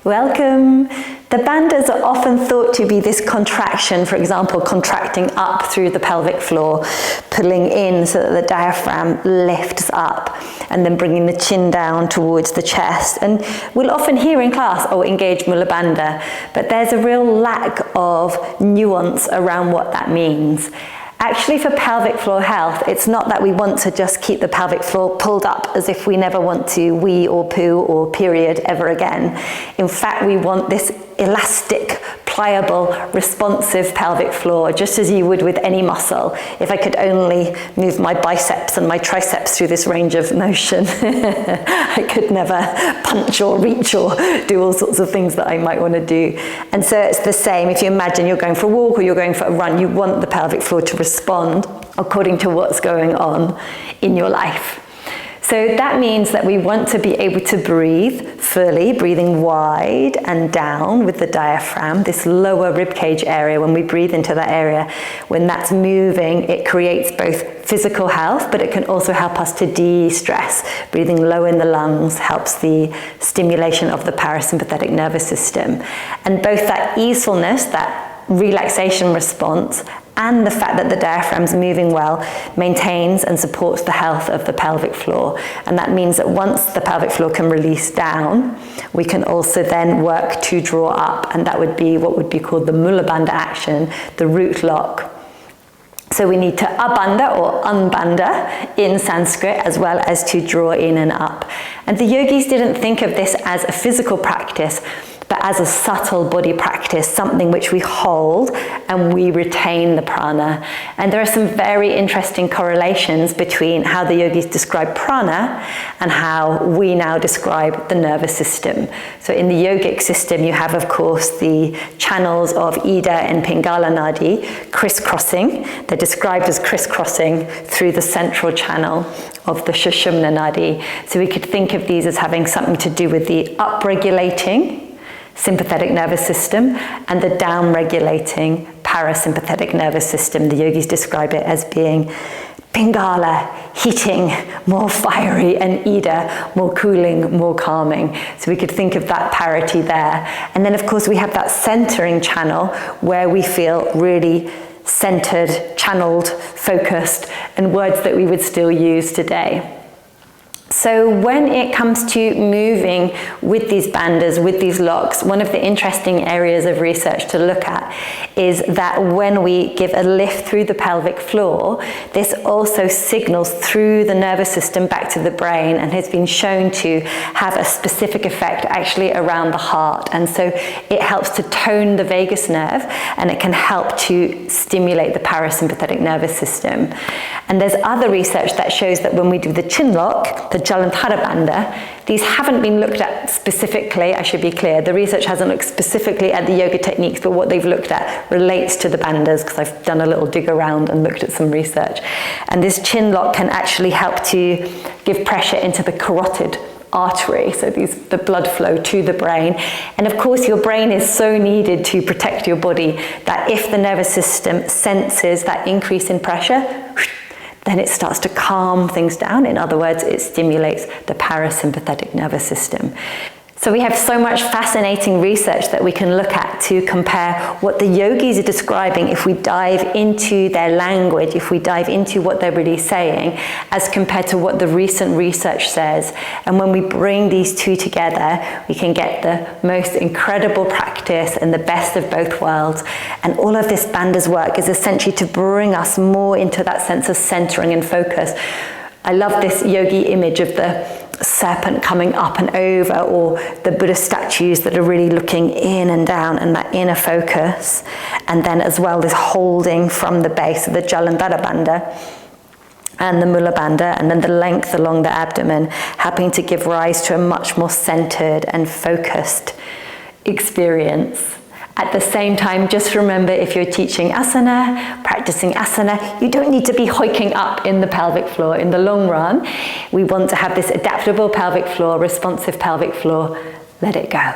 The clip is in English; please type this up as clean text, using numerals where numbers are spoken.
Welcome. The bandhas are often thought to be this contraction, for example, contracting up through the pelvic floor, pulling in so that the diaphragm lifts up, and then bringing the chin down towards the chest. And we'll often hear in class, oh, engage mula bandha, but there's a real lack of nuance around what that means. Actually, for pelvic floor health, it's not that we want to just keep the pelvic floor pulled up as if we never want to wee or poo or period ever again. In fact, we want this elastic, pliable, responsive pelvic floor, just as you would with any muscle. If I could only move my biceps and my triceps through this range of motion, I could never punch or reach or do all sorts of things that I might want to do. And so it's the same. If you imagine you're going for a walk or you're going for a run, you want the pelvic floor to respond according to what's going on in your life. So that means that we want to be able to breathe fully, breathing wide and down with the diaphragm, this lower ribcage area. When we breathe into that area, when that's moving, it creates both physical health, but it can also help us to de-stress. Breathing low in the lungs helps the stimulation of the parasympathetic nervous system. And both that easefulness, that relaxation response, and the fact that the diaphragm's moving well maintains and supports the health of the pelvic floor. And that means that once the pelvic floor can release down, we can also then work to draw up, and that would be what would be called the mula bandha action, the root lock. So we need to abandha or unbandha in Sanskrit, as well as to draw in and up. And the yogis didn't think of this as a physical practice, but as a subtle body practice, something which we hold and we retain the prana. And there are some very interesting correlations between how the yogis describe prana and how we now describe the nervous system. So in the yogic system, you have, of course, the channels of Ida and Pingala Nadi crisscrossing. They're described as crisscrossing through the central channel of the Sushumna Nadi. So we could think of these as having something to do with the upregulating sympathetic nervous system and the down-regulating parasympathetic nervous system. The yogis describe it as being Pingala, heating, more fiery, and Ida, more cooling, more calming. So we could think of that parity there. And then, of course, we have that centering channel where we feel really centered, channeled, focused, and words that we would still use today. So when it comes to moving with these bandhas, with these locks, one of the interesting areas of research to look at is that when we give a lift through the pelvic floor, this also signals through the nervous system back to the brain and has been shown to have a specific effect actually around the heart. And so it helps to tone the vagus nerve, and it can help to stimulate the parasympathetic nervous system. And there's other research that shows that when we do the chin lock, the Jalandhara bandha, these haven't been looked at specifically, I should be clear. The research hasn't looked specifically at the yoga techniques, but what they've looked at relates to the bandhas, because I've done a little dig around and looked at some research. And this chin lock can actually help to give pressure into the carotid artery, so the blood flow to the brain. And of course, your brain is so needed to protect your body that if the nervous system senses that increase in pressure, then it starts to calm things down. In other words, it stimulates the parasympathetic nervous system. So we have so much fascinating research that we can look at to compare what the yogis are describing if we dive into their language, if we dive into what they're really saying, as compared to what the recent research says. And when we bring these two together, we can get the most incredible practice and the best of both worlds. And all of this bandha's work is essentially to bring us more into that sense of centering and focus. I love this yogi image of the serpent coming up and over, or the Buddha statues that are really looking in and down, and that inner focus. And then as well, this holding from the base of the Jalandhara bandha and the mula bandha, and then the length along the abdomen, helping to give rise to a much more centered and focused experience. At the same time, just remember, if you're teaching asana, practicing asana, you don't need to be hoiking up in the pelvic floor. In the long run, we want to have this adaptable pelvic floor, responsive pelvic floor. Let it go.